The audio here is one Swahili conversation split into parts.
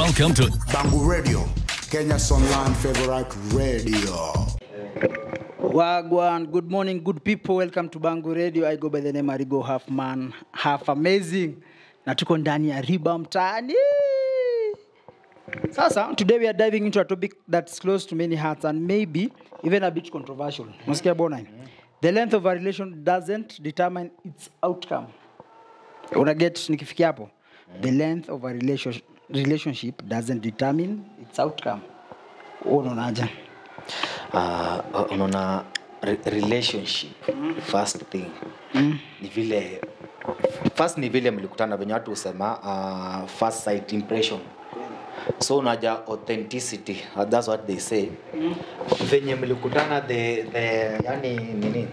Welcome to Bangu Radio, Kenya's online favorite radio. Wagwan, good morning, good people. Welcome to Bangu Radio. I go by the name Arigo, half man, half amazing. Na tuko ndani ya Riba mtaani. Sasa, today we are diving into a topic that's close to many hearts and maybe even a bit controversial. Msikia bona? The length of a relation doesn't determine its outcome. Una get nikifikia hapo? The length of a relationship doesn't determine its outcome. Unaonaje? Unaona relationship first thing ni vile mlikutana venye watu husema first sight impression. So unaja authenticity, that's what they say. Venye mlikutana the yani nini,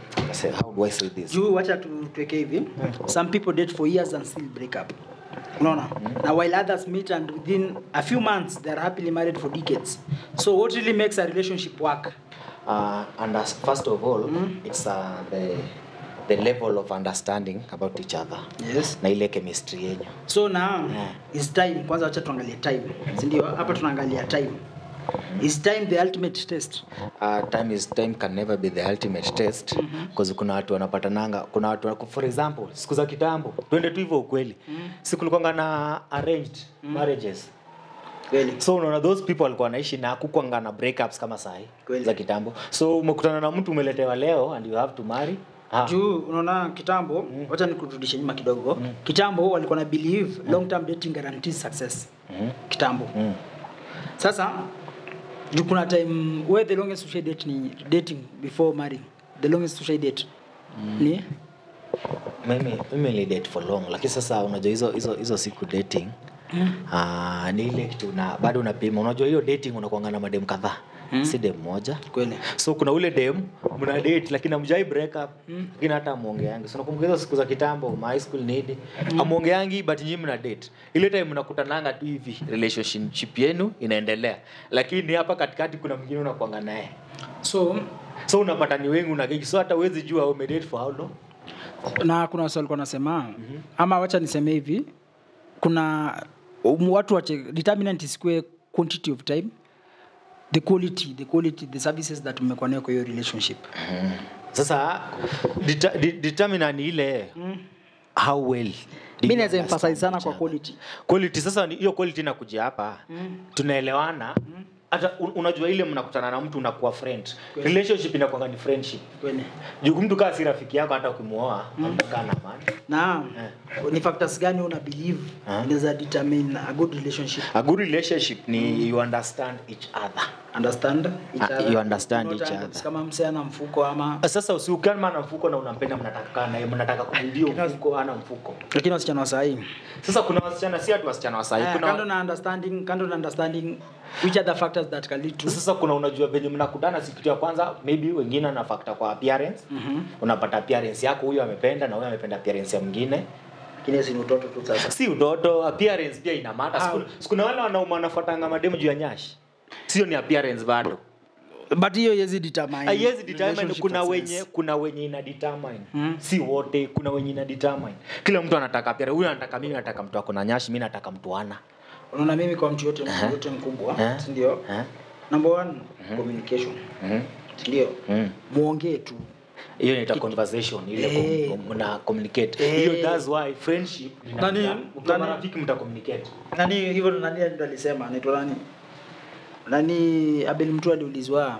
how do I say this? Juu wacha tuweke hivi. Some people date for years and still break up. Unaona? Now while others meet and within a few months they are happily married for decades. So what really makes a relationship work? And as first of all, it's the level of understanding about each other. Yes. Na ile chemistry yenyu. So now is time. Kwanza wacha tuangalie time. Si ndio? Hapa tunaangalia time. Is time the ultimate test? Time can never be the ultimate test because kuna watu wanapatananga, kuna watu for example siku za kitambo twende tu hivyo ukweli. Siku kulikuwa na arranged marriages. Kweli. So unaona those people walikuwa wanaishi na hakukuanga na breakups kama sahi za kitambo. So umekutana na mtu umeletewa leo and you have to marry. Juu unaona kitambo, wacha nikurudishe nyuma kidogo. Kitambo walikuwa na believe long term dating guarantees success. Kitambo. Sasa juu kuna time where the longest social date ni dating before marrying. The longest social date ni mimi date for long, lakini sasa unajua hizo siku dating ni ile kitu na bado unapima. Unajua hiyo dating unakuanga na madem kadhaa. Si dem moja. Kweli. So kuna ule dem mna date lakini hamjai break up. Lakini hata muongeangi. So nakumbuka hizo siku za kitambo high school need. Amuongeangi but nyinyi mna date. Ile time mnakutananga tu hivi relationship yenu inaendelea. Lakini hapa katikati kuna mwingine unakuanga naye. So unapata ni wengi unagegi. So hata uwezi jua ume date for how long. Na kuna swali kwa nasema ama wacha niseme hivi, kuna watu wache determinant is quantity of time, the quality the services that mmekuwa nayo kwa hiyo relationship. Sasa determinant ni ile how well. Mimi naweza emphasize sana kwa quality. Sasa hiyo quality inakuja hapa. Tunaelewana. Hata unajua ile mnakutana na mtu unakuwa friend. Relationship inakuwa ni friendship. Kweli. Juu mtu kama si rafiki yako hata ukimuoa mtakaa na amani. Na ni factors gani una believe inaweza determine a good relationship? A good relationship ni you understand each other. You understand each other. Kama msee ana mfuko ama sasa usiukana na mfuko na unampenda mnataka naye mnataka kubudio mfuko ana mfuko. Lakini wasichana wa sahi. Sasa kuna wasichana si hatu wasichana wa sahi. Kuna kando na understanding which are the factors that can lead to. Sasa kuna unajua venye mnakutana siku ya kwanza maybe wengine ana factor kwa appearance. Unapata appearance yako huyu amependa na huyu amependa appearance ya mwingine. Kinesi ni utoto tu sasa. Si utoto, appearance pia ina matter. Kuna wale wanafuatanga mademu juu ya nyashi. Sio ni appearance bado. But hiyo yezi determine. Kuna wenye ina determine. Si wote, kuna wenye ina determine. Kila mtu anataka appearance. Huyu anataka mimi nataka mtu ako na nyashi, mimi nataka mtu ana. Unaona mimi kwa mtu yote mkubwa, si ndio? Number 1 communication. Ndio. Muongee tu. Hiyo ni conversation ile mna communicate. Hiyo that's why friendship mkiwa marafiki mta communicate. Hivyo nani alisema anaitwa nani Abel mtu aliulizwa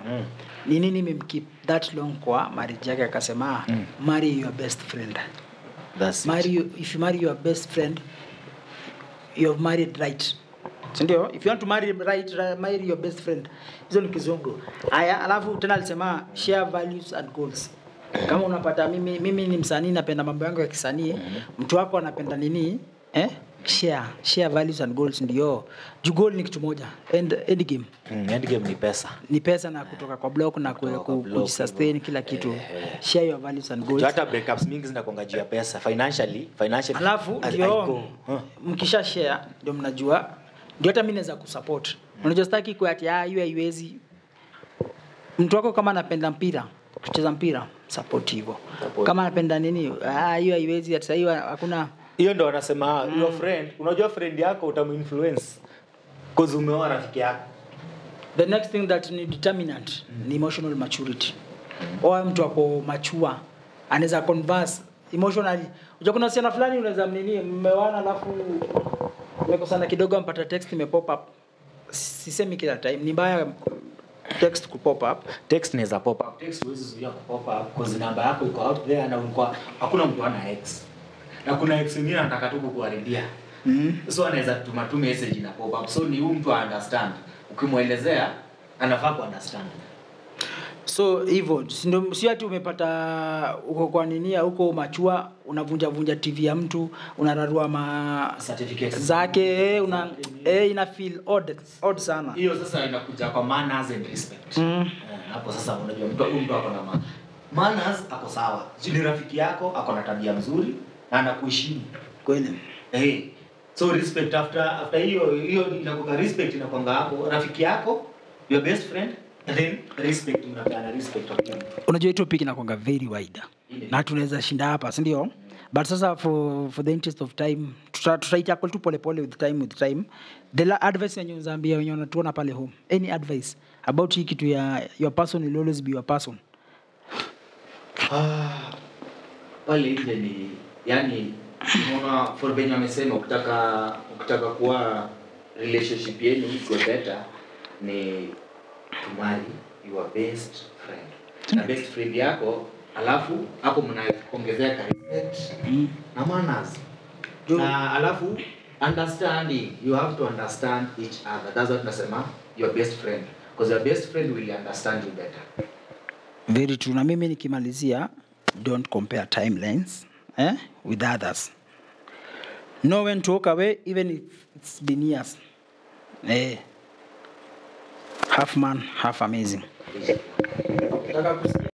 ni nini imemkeep that long kwa marriage yake akasema marry your best friend. If you marry your best friend you have married right. Ndio, if you want to marry right, marry your best friend. Hizo ni kizungu. Haya, alafu tena alisema share values and goals. Kama unapata mimi ni msanii napenda mambo yangu ya kisanii, mtu wako anapenda nini? Share values and goals ndio. Goal ni kitu moja. End game. End game ni pesa. Ni pesa na kutoka kwa block na kusustain kila kitu. Share your values and goals. Hata breakups mingi zinakuanga juu ya pesa. Financially. Alafu ndio mkisha share ndio mnajua ndio hata mimi naweza kusupport. Unajua sitaki kwa ati hiyo haiwezi. Mtu wako kama anapenda mpira, kucheza mpira, support hivyo. Kama anapenda nini, hiyo haiwezi hata hiyo hakuna hiyo ndo wanasema your friend, unajua friend yako utaminfluence cause umeoa rafiki yako. The next thing that ni determinant ni emotional maturity. Oa mtu ako mature anaweza converse emotionally. Unajua kuna wasichana fulani unaweza mmewana alafu mmekosana kidogo mpata text imepop up. Sisemi kila time ni mbaya text ku pop up. Text inaweza pop up. Text huwezi zuia ku pop up cause namba yako iko out there na ulikuwa hakuna mtu ana ex. Na kuna ex mwingine anataka tu kukuharibia. So anaweza tuma tu message na pop up. So ni huyu mtu understand. Ukimuelezea anafaa ku understand. So hivyo si ati umepata uko kwa nini huko machua unavunja TV ya mtu unararua ma certificates zake ina feel odd sana. Hiyo sasa inakuja kwa manners and respect. Hapo sasa unajua mtu ako na manners ako sawa. Ni rafiki yako ako na tabia nzuri na anakuheshimu. Kweli. So respect after hiyo inakuwa respect inakwanga hapo rafiki yako your best friend and then respect mnapeana respect of them. Unajua hii topic inakwanga very wide. Na tunaweza shinda hapa, si ndio? But sasa for the interest of time tutaitackle tu pole with time. The advice yenye unzaambia wenye unatuona pale home. Any advice about hii kitu ya your person will always be your person. Pale ile ni yani unaona for benyo amesema ukitaka kuwa relationship yenu iko better ni to marry your best friend. Na best friend yako alafu hapo mnaongezea respect na manners. Na alafu understanding, you have to understand each other. That's what nasema your best friend because your best friend will understand you better. Very true. Na mimi nikimalizia, don't compare timelines with others. Know when to walk away even if it's been years. Half man, half amazing.